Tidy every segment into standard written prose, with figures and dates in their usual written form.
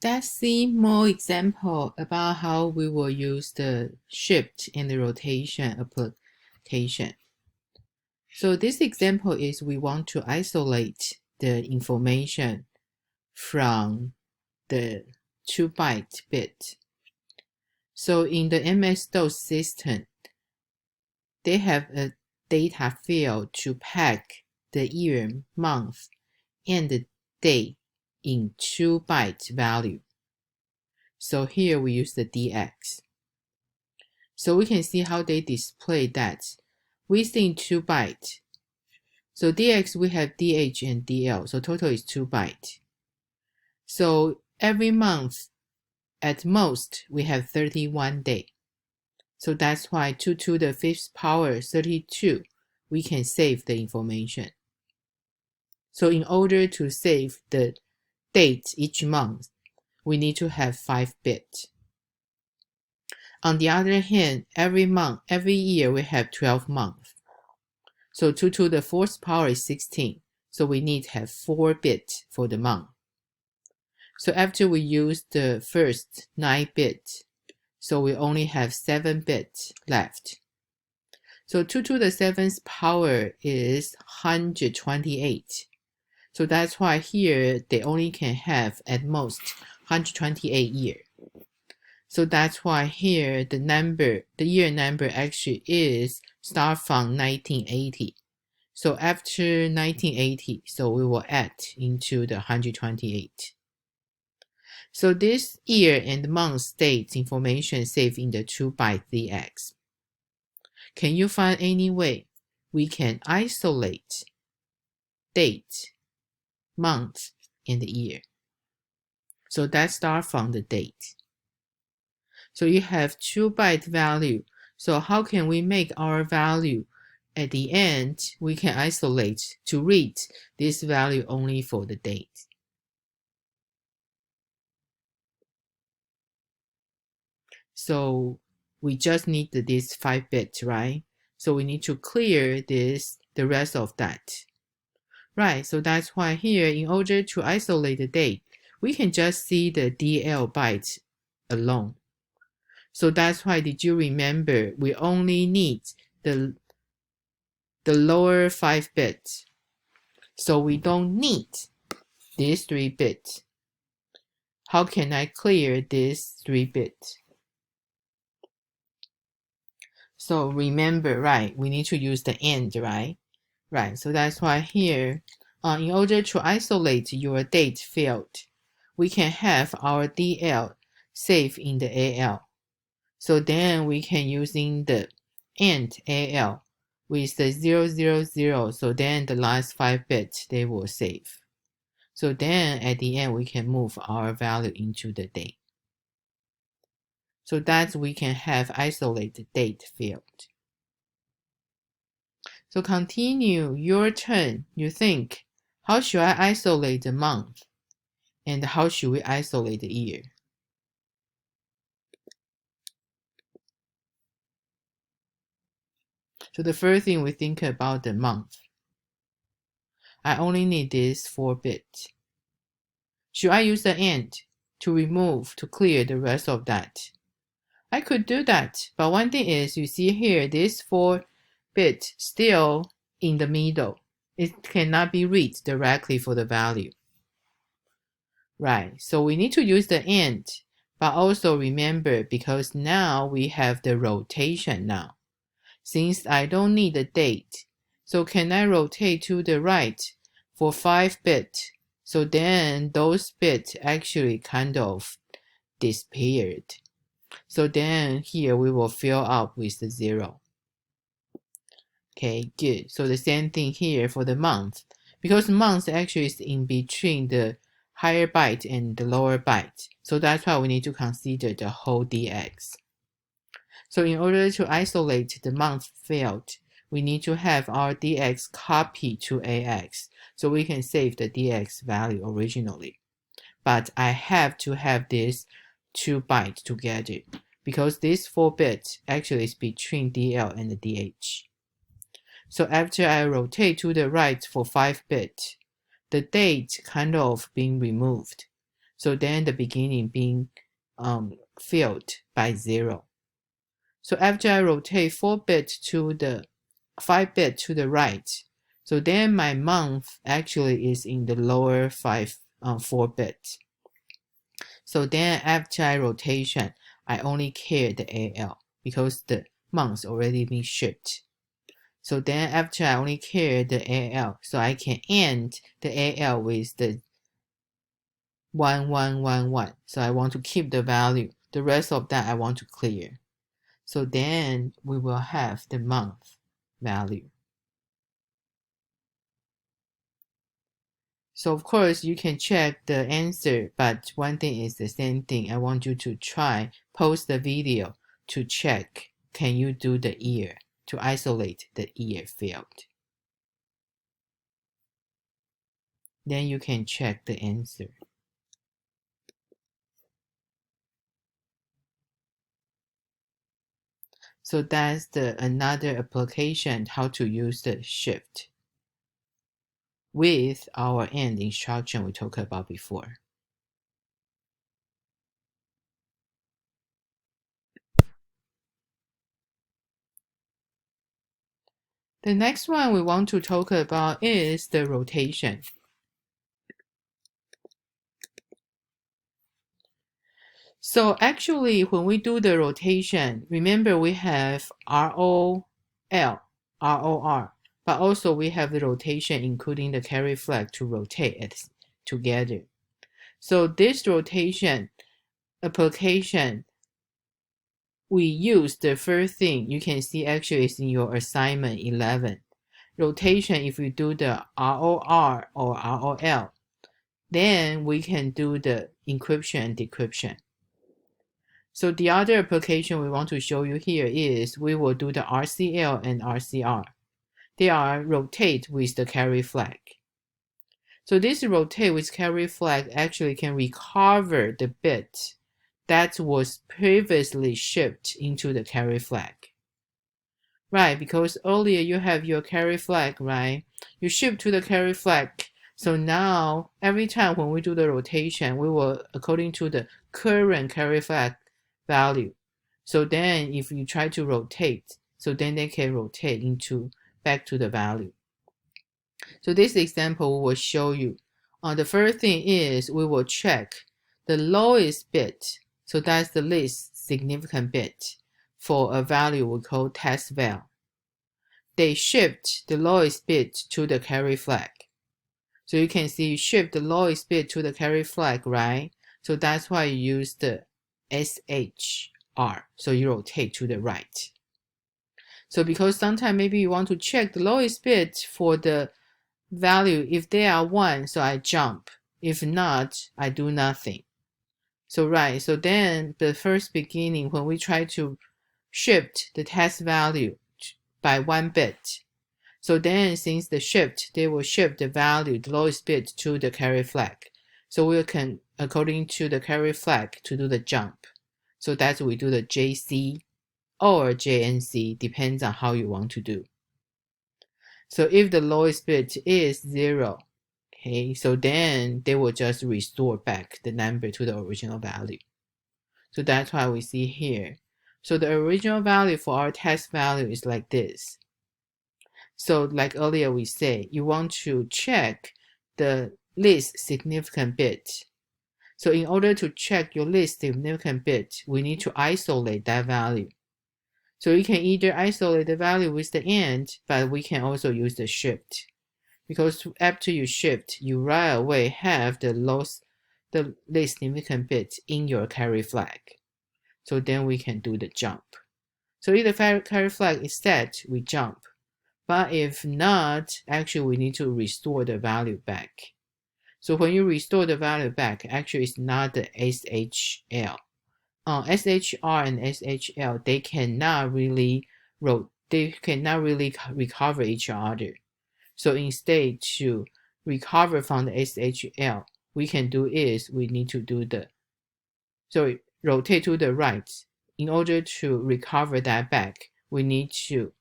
Let's see more example about how we will use the shift and the rotation application. So this example is we want to isolate the information from the 2-byte bit. So in the MS-DOS system, they have a data field to pack the year, month, and the day in 2-byte value. So here we use the DX. So we can see how they display that within 2-byte. So DX we have DH and DL, so total is 2-byte. So every month at most we have 31 days. So that's why 2 to the 5th power 32 we can save the information. So in order to save the date each month, we need to have 5 bits. On the other hand, every year we have 12 months. So 2 to the 4th power is 16. So we need to have 4 bits for the month. So after we use the first 9 bits, so we only have 7 bits left. So 2 to the 7th power is 128. So that's why here they only can have at most 128 years. So that's why here the year number actually is start from 1980. So after 1980, so we will add into the 128. So this year and month date information saved in the 2-byte DX. Can you find any way we can isolate date, month, and the year? So that starts from the date. So you have 2-byte value. So how can we make our value at the end? We can isolate to read this value only for the date. So we just need this 5 bits, right? So we need to clear the rest of that. Right, so that's why here, in order to isolate the date, we can just see the DL bytes alone. So that's why, did you remember, we only need the lower 5 bits. So we don't need these 3 bits. How can I clear this 3 bits? So remember, right, we need to use the AND, right? Right, so that's why here, in order to isolate your date field, we can have our DL saved in the AL. So then we can using the AND AL with the 000, so then the last 5 bits, they will save. So then at the end, we can move our value into the date. So that we can have isolated date field. So continue your turn. You think, how should I isolate the month? And how should we isolate the year? So the first thing we think about the month. I only need this 4 bits. Should I use the AND to clear the rest of that? I could do that, but one thing is, you see here, this 4 bit still in the middle. It cannot be read directly for the value. Right, so we need to use the AND, but also remember, because now we have the rotation now. Since I don't need the date, so can I rotate to the right for 5 bits? So then those bits actually kind of disappeared. So then here we will fill up with the 0. Okay, good. So the same thing here for the month, because month actually is in between the higher byte and the lower byte. So that's why we need to consider the whole DX. So in order to isolate the month field, we need to have our DX copy to AX, so we can save the DX value originally. But I have to have this 2 bytes together, because this 4 bits actually is between DL and the DH. So after I rotate to the right for 5 bits, the date kind of being removed. So then the beginning being filled by 0. So after I rotate 5 bit to the right, so then my month actually is in the lower 4 bit. So then after I rotation, I only care the AL because the months already been shipped. So then after I only care the AL, so I can end the AL with the 1111. So I want to keep the value. The rest of that I want to clear. So then we will have the month value. So of course you can check the answer, but one thing is the same thing. I want you to try, pause the video to check, can you do the year, to isolate the year field. Then you can check the answer. So that's another application how to use the shift with our AND instruction we talked about before. The next one we want to talk about is the rotation. So actually, when we do the rotation, remember we have ROL, ROR, but also we have the rotation including the carry flag to rotate it together. So this rotation application, we use the first thing you can see actually is in your assignment 11. Rotation, if we do the ROR or ROL, then we can do the encryption and decryption. So the other application we want to show you here is we will do the RCL and RCR. They are rotate with the carry flag. So this rotate with carry flag actually can recover the bit that was previously shipped into the carry flag. Right, because earlier you have your carry flag, right? You ship to the carry flag. So now every time when we do the rotation, we will according to the current carry flag value. So then if you try to rotate, so then they can rotate into back to the value. So this example will show you. The first thing is we will check the lowest bit. So that's the least significant bit for a value we call test val. They shipped the lowest bit to the carry flag. So you can see you ship the lowest bit to the carry flag, right? So that's why you use the SHR. So you rotate to the right. So because sometimes maybe you want to check the lowest bit for the value. If they are 1, so I jump. If not, I do nothing. So right, so then the first beginning when we try to shift the test value by 1 bit. So then since the shift, they will shift the value, the lowest bit to the carry flag. So we can, according to the carry flag, to do the jump. So that's we do the JC or JNC, depends on how you want to do. So if the lowest bit is 0, okay, so then they will just restore back the number to the original value. So that's why we see here. So the original value for our test value is like this. So like earlier we say, you want to check the least significant bit. So in order to check your least significant bit, we need to isolate that value. So you can either isolate the value with the AND, but we can also use the shift. Because after you shift, you right away have the least significant bit in your carry flag. So then we can do the jump. So if the carry flag is set, we jump. But if not, actually we need to restore the value back. So when you restore the value back, actually it's not the SHL. SHR and SHL, they cannot really recover each other. So instead to recover from the SHL, we can do is we need to do rotate to the right. In order to recover that back, we need to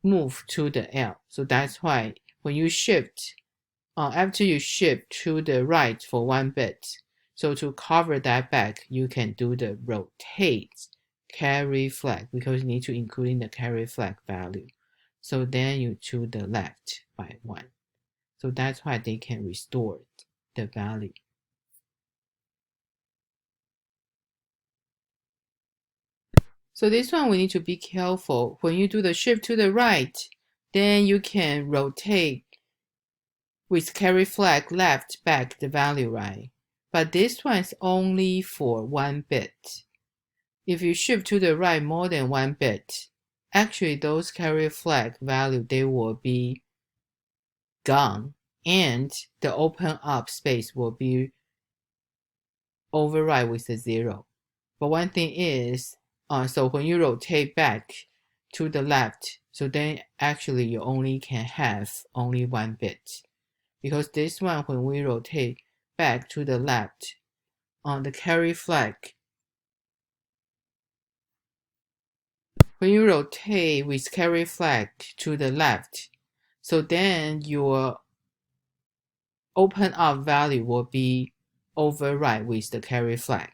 move to the L. So that's why when you shift after you shift to the right for 1 bit, so to cover that back, you can do the rotate carry flag because you need to include in the carry flag value. So then you to the left by 1. So that's why they can restore the value. So this one we need to be careful. When you do the shift to the right, then you can rotate with carry flag left back the value, right? But this one is only for 1 bit. If you shift to the right more than 1 bit, actually those carry flag value, they will be gone and the open up space will be override with a 0. But one thing is, so when you rotate back to the left, so then actually you only can have only 1 bit. Because this one, when we rotate back to the left, on the carry flag, when you rotate with carry flag to the left, so then your open up value will be override with the carry flag.